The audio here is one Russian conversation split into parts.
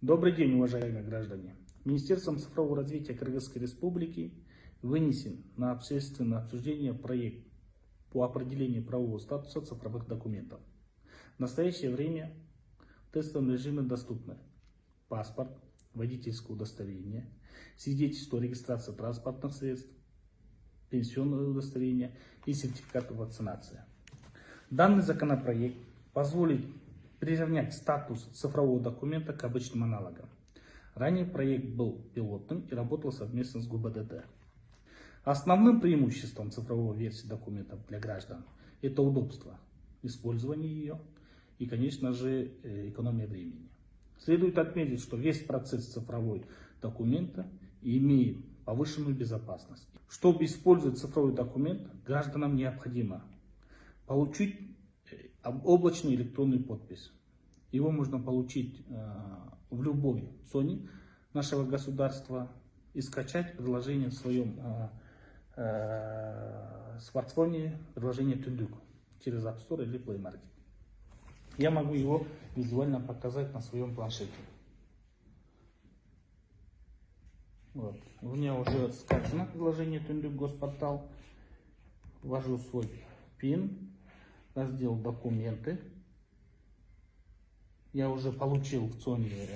Добрый день, уважаемые граждане. Министерством цифрового развития Кыргызской Республики вынесен на общественное обсуждение проект по определению правового статуса цифровых документов. В настоящее время в тестовом режиме доступны паспорт, водительское удостоверение, свидетельство о регистрации транспортных средств, пенсионное удостоверение и сертификат вакцинации. Данный законопроект позволит приравнять статус цифрового документа к обычным аналогам. Ранее проект был пилотным и работал совместно с ГУБДД. Основным преимуществом цифровой версии документов для граждан это удобство использования ее и, конечно же, экономия времени. Следует отметить, что весь процесс цифровой документа имеет повышенную безопасность. Чтобы использовать цифровой документ, гражданам необходимо получить облачную электронную подпись. Его можно получить в любой зоне нашего государства и скачать приложение в своем смартфоне, приложение Тундук через App Store или Play Market. Я могу его визуально показать на своем планшете. Вот. У меня уже скачано приложение Тундук Госпортал. Ввожу свой PIN. Раздел «Документы». Я уже получил в ЦОНе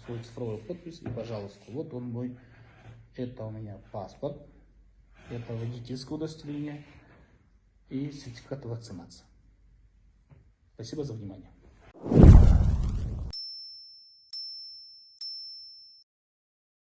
свою цифровую подпись. И, пожалуйста, вот он мой. Это у меня паспорт. Это водительское удостоверение и сертификат вакцинации. Спасибо за внимание.